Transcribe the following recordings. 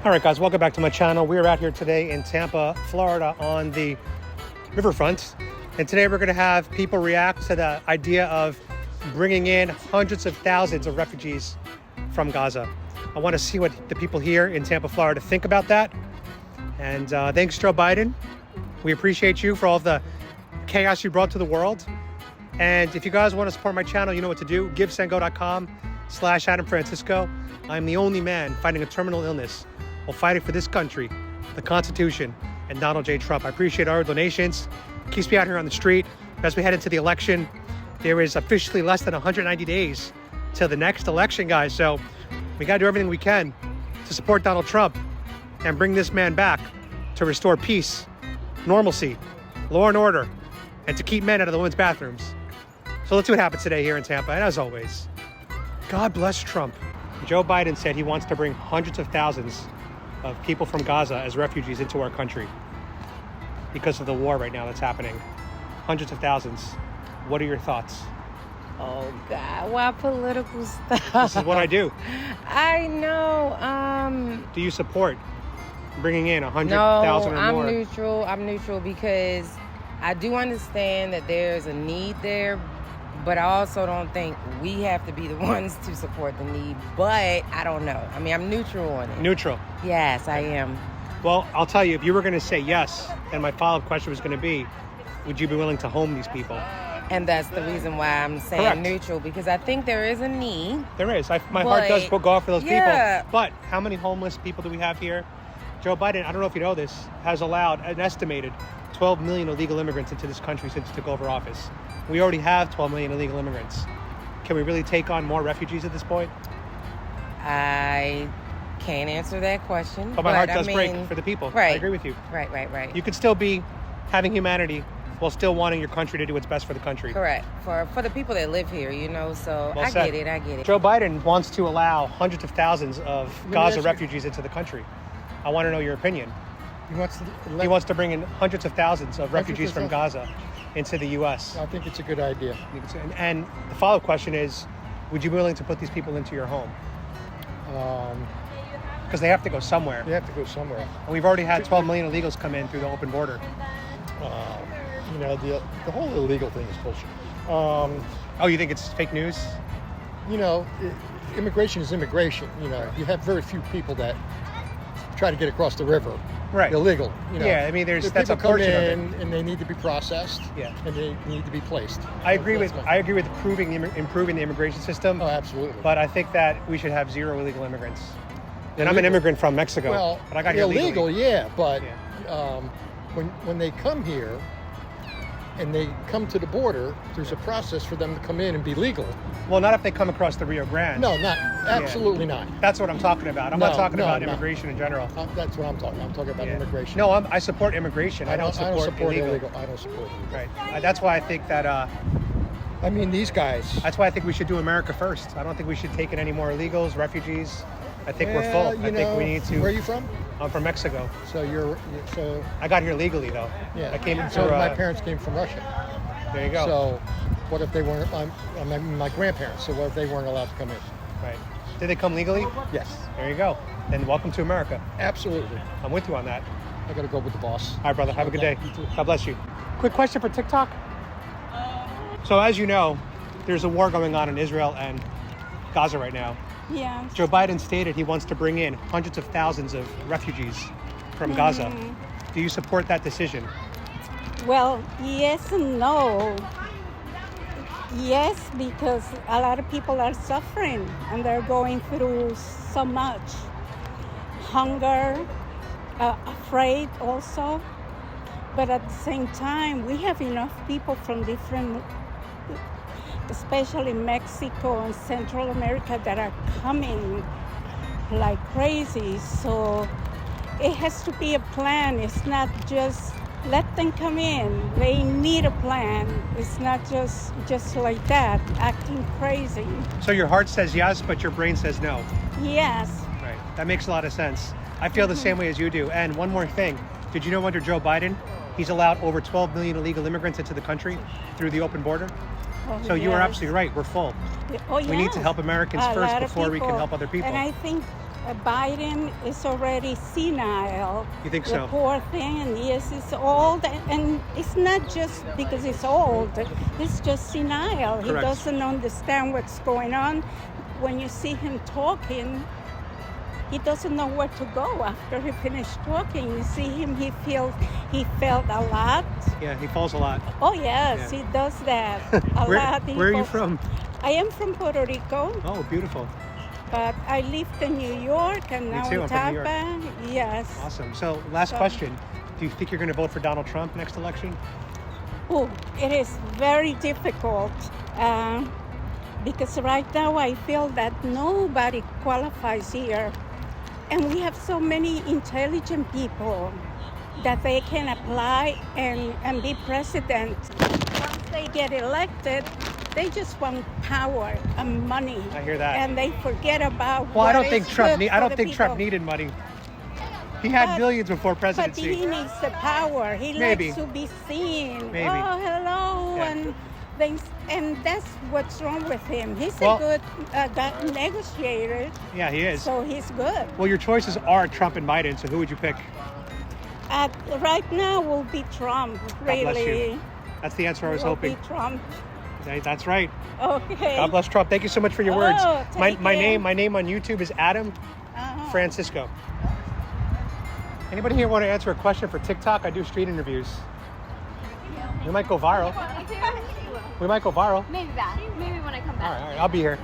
All right, guys, welcome back to my channel. We're out here today in Tampa, Florida on the riverfront. And today we're going to have people react to the idea of bringing in hundreds of thousands of refugees from Gaza. I want to see what the people here in Tampa, Florida think about that. And thanks, Joe Biden. We appreciate you for all of the chaos you brought to the world. And if you guys want to support my channel, you know what to do. GiveSendGo.com/Adam Francisco. I'm the only man fighting a terminal illness while fighting for this country, the Constitution, and Donald J. Trump. I appreciate all your donations. Keeps me out here on the street. As we head into the election, there is officially less than 190 days till the next election, guys. So we got to do everything we can to support Donald Trump and bring this man back to restore peace, normalcy, law and order, and to keep men out of the women's bathrooms. So let's see what happens today here in Tampa. And as always, God bless Trump. Joe Biden said he wants to bring hundreds of thousands of people from Gaza as refugees into our country because of the war right now that's happening. Hundreds of thousands. What are your thoughts? Oh God, why political stuff? This is what I do. I know. Do you support bringing in 100,000 or more? No, I'm neutral because I do understand that there's a need there, but I also don't think we have to be the ones to support the need. But I don't know. I mean, I'm neutral on it. Neutral. Yes, I am. Well, I'll tell you, if you were going to say yes, and my follow-up question was going to be, would you be willing to home these people? And that's the reason why I'm saying Correct. Neutral, because I think there is a need. There is. My heart does go off for those yeah. people. But how many homeless people do we have here? Joe Biden, I don't know if you know this, has allowed an estimated 12 million illegal immigrants into this country since he took over office. We already have 12 million illegal immigrants. Can we really take on more refugees at this point? I can't answer that question. But my heart does break for the people. Right. I agree with you. Right. You could still be having humanity while still wanting your country to do what's best for the country. Correct. For the people that live here, you know, so Well I said. get it. Joe Biden wants to allow hundreds of thousands of Gaza refugees into the country. I want to know your opinion. He wants to bring in hundreds of thousands of refugees from Gaza into the U.S. I think it's a good idea. And the follow-up question is, would you be willing to put these people into your home? Because they have to go somewhere. They have to go somewhere. And we've already had 12 million illegals come in through the open border. You know, the whole illegal thing is bullshit. Oh, you think it's fake news? You know, immigration is immigration. You know, you have very few people that try to get across the river. Right. Illegal. You know. Yeah, I mean, that's a people come portion in of it. and they need to be processed. Yeah. And they need to be placed. I agree with improving the immigration system. Oh, absolutely. But I think that we should have zero illegal immigrants. And I'm an immigrant from Mexico. Well, but I got here illegal, legally. yeah. But when they come here and they come to the border, there's a process for them to come in and be legal. Well, not if they come across the Rio Grande. No, absolutely not. That's what I'm talking about. I'm not talking about immigration in general. That's what I'm talking about. I'm talking about immigration. No, I support immigration. I don't support illegal. I don't support illegal. Right. That's why I think that... I mean, these guys... That's why I think we should do America first. I don't think we should take in any more illegals, refugees. I think we're full. I think we need to... Where are you from? I'm from Mexico. So I got here legally, though. Yeah. I came so my parents came from Russia. There you go. So what if they weren't... my grandparents, so what if they weren't allowed to come in? Right. Did they come legally? Yes. There you go. Then welcome to America. Absolutely. I'm with you on that. I got to go with the boss. All right, brother. Have a good day. You too. God bless you. Quick question for TikTok. So as you know, there's a war going on in Israel and Gaza right now. Yeah. Joe Biden stated he wants to bring in hundreds of thousands of refugees from Gaza. Do you support that decision? Well, yes and no. Yes, because a lot of people are suffering and they're going through so much. Hunger, afraid also. But at the same time, we have enough people from different, especially Mexico and Central America, that are coming like crazy. So it has to be a plan. It's not just let them come in. They need a plan. It's not just like that, acting crazy. So your heart says yes, but your brain says no. Yes. Right. That makes a lot of sense. I feel the same way as you do. And one more thing. Did you know under Joe Biden, he's allowed over 12 million illegal immigrants into the country through the open border? So you are absolutely right. We're full. Oh, We need to help Americans first before we can help other people. And I think Biden is already senile. You think The so? poor thing, yes, he's old, and it's not just because he's old. He's just senile. Correct. He doesn't understand what's going on. When you see him talking, he doesn't know where to go after he finished talking. You see him, he felt a lot. Yeah, he falls a lot. Oh yes, Yeah. he does that a lot. He Where are you falls- from? I am from Puerto Rico, Oh, beautiful. but I lived in New York and now too, in I'm from New York. Tampa. Yes. Awesome. So, last So- question. Do you think you're going to vote for Donald Trump next election? Oh, it is very difficult because right now I feel that nobody qualifies here. And we have so many intelligent people that they can apply and be president. Once they get elected, they just want power and money. I hear that. And they forget about Well, I what don't is think Trump. good I for don't the think Trump people. needed money. He had But- billions before But presidency. he needs the power. He Maybe. likes to be seen. Maybe. Oh, hello, Yeah. and things. And that's what's wrong with him. He's Well- a good negotiator, Yeah, he is. so he's good. Well, your choices are Trump and Biden. So, who would you pick? Right now, will be Trump. bless you. Really, That's the answer I was will hoping. be Trump. Okay, that's right. Okay. God bless Trump. Thank you so much for your Oh, words. My take care. name on YouTube is Adam Uh-huh. Francisco. Anybody here want to answer a question for TikTok? I do street interviews. We might go viral. We might go viral. Maybe back. Maybe when I come All back. right, I'll be here.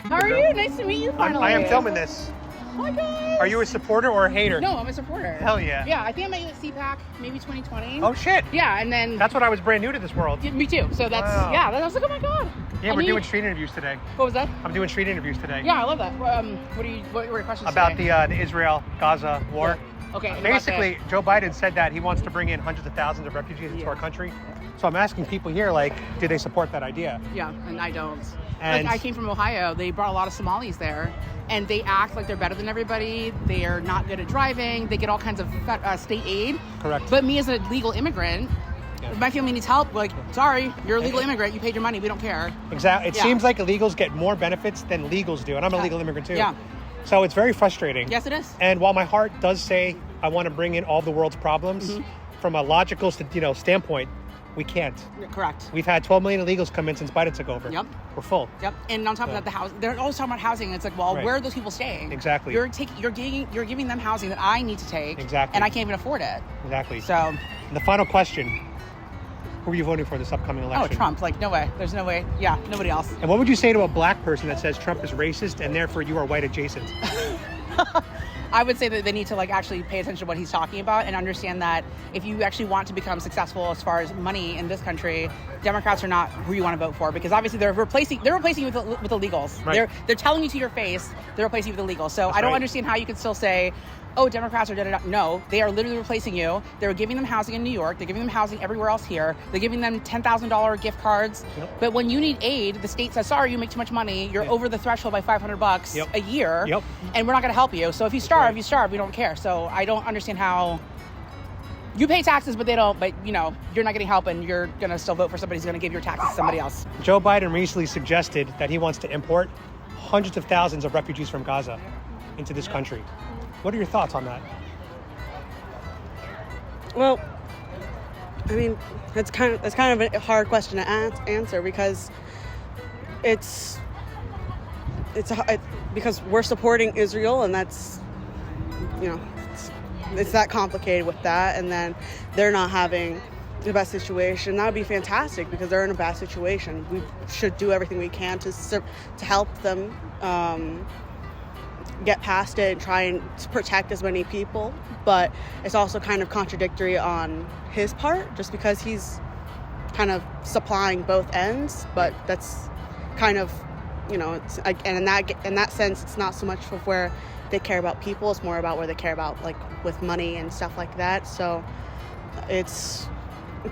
How are you? Nice to meet you finally. I am filming this. Oh my God. Are you a supporter or a hater? No, I'm a supporter. Hell yeah. Yeah, I think I met you at CPAC, maybe 2020. Oh shit. Yeah, and then That's when I was brand new to this world. Yeah, me too. So that's Wow. yeah. I was like, oh my God. Yeah, I we're need- doing street interviews today. What was that? I'm doing street interviews today. Yeah, I love that. What were your questions About today? the Israel-Gaza war. Okay. and about Basically, Joe Biden said that he wants to bring in hundreds of thousands of refugees into Yeah. our country. So I'm asking people here, like, do they support that idea? Yeah, and I don't. And- Like I came from Ohio. They brought a lot of Somalis there, and they act like they're better than everybody. They are not good at driving. They get all kinds of state aid. Correct. But me as a legal immigrant, Yeah. if my family needs help, like, sorry, you're a legal immigrant. You paid your money. We don't care. Exactly. It Yeah. seems like illegals get more benefits than legals do, and I'm a legal immigrant too. Yeah. So it's very frustrating. Yes, it is. And while my heart does say I want to bring in all the world's problems, Mm-hmm. from a logical standpoint, we can't. Correct. We've had 12 million illegals come in since Biden took over. Yep. We're full. Yep. And on top of that, the house. They're always talking about housing. It's like, well, Right. where are those people staying? Exactly. You're giving them housing that I need to take. Exactly. And I can't even afford it. Exactly. So, And the final question: who are you voting for this upcoming oh, election? Trump. Like, no way. There's no way. Yeah, nobody else. And what would you say to a black person that says Trump is racist and therefore you are white adjacent? I would say that they need to actually pay attention to what he's talking about and understand that if you actually want to become successful as far as money in this country, Democrats are not who you want to vote for, because obviously they're replacing you with illegals. Right. They're telling you to your face they're replacing you with illegals. So That's I don't right. understand how you can still say, oh, Democrats are da-da-da. No, they are literally replacing you. They're giving them housing in New York. They're giving them housing everywhere else here. They're giving them $10,000 gift cards. Yep. But when you need aid, the state says, sorry, you make too much money. You're Yeah. over the threshold by $500 Yep. a year. Yep. And we're not going to help you. So if you starve, right. you starve. We don't care. So I don't understand how you pay taxes, but they don't. But you're not getting help, and you're going to still vote for somebody who's going to give your taxes to somebody else. Joe Biden recently suggested that he wants to import hundreds of thousands of refugees from Gaza into this country. What are your thoughts on that? Well, I mean, that's kind of a hard question to answer, because it's because we're supporting Israel, and that's it's that complicated with that, and then they're not having the best situation. That would be fantastic, because they're in a bad situation. We should do everything we can to help them get past it and try and protect as many people. But it's also kind of contradictory on his part, just because he's kind of supplying both ends. But that's kind of, it's, and in that sense, it's not so much of where they care about people, it's more about where they care about, with money and stuff like that. So it's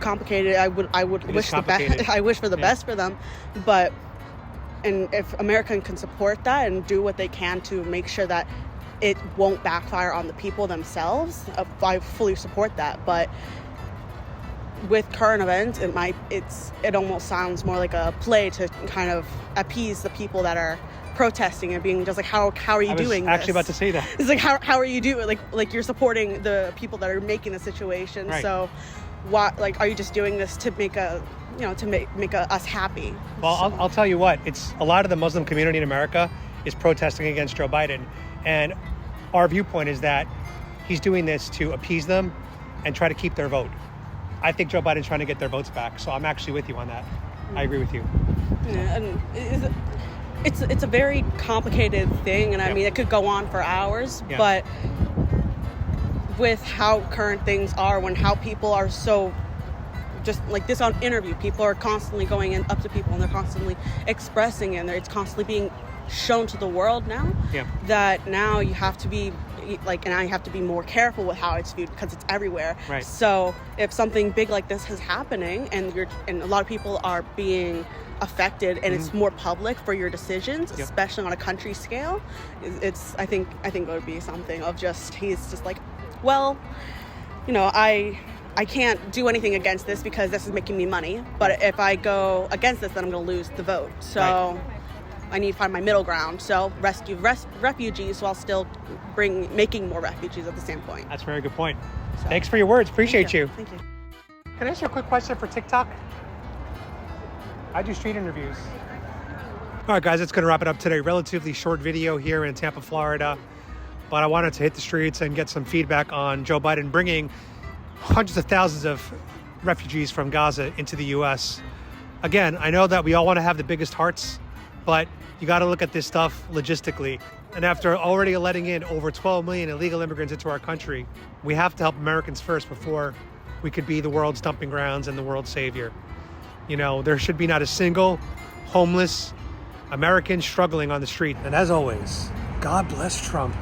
complicated. I would It is wish the complicated. best. I wish for the Yeah. best for them, but and if America can support that and do what they can to make sure that it won't backfire on the people themselves, I fully support that. But with current events, it almost sounds more like a play to kind of appease the people that are protesting and being just like, how are you doing this? I was actually about to say that. It's like, how are you doing it? Like you're supporting the people that are making the situation. Right. So what, like, are you just doing this to make us happy? Well, I'll tell you what, it's a lot of the Muslim community in America is protesting against Joe Biden. And our viewpoint is that he's doing this to appease them and try to keep their vote. I think Joe Biden's trying to get their votes back. So I'm actually with you on that. I agree with you. Yeah, and it's a very complicated thing. And I mean, it could go on for hours, but with how current things are, how people are so, just like this on interview, people are constantly going in up to people and they're constantly expressing it, and it's constantly being shown to the world now that now you have to be and I have to be more careful with how it's viewed because it's everywhere. Right. So if something big like this is happening and a lot of people are being affected and it's more public for your decisions, especially on a country scale, I think it would be something of he's just like, well, I can't do anything against this because this is making me money, but if I go against this, then I'm going to lose the vote. So I need to find my middle ground. So rescue refugees while still making more refugees at the same point. That's a very good point. So, thanks for your words. Appreciate you. Thank you. Can I ask you a quick question for TikTok? I do street interviews. All right, guys, it's going to wrap it up today. Relatively short video here in Tampa, Florida. But I wanted to hit the streets and get some feedback on Joe Biden bringing hundreds of thousands of refugees from Gaza into the U.S. Again, I know that we all want to have the biggest hearts, but you got to look at this stuff logistically. And after already letting in over 12 million illegal immigrants into our country, we have to help Americans first before we could be the world's dumping grounds and the world's savior. There should be not a single homeless American struggling on the street. And as always, God bless Trump.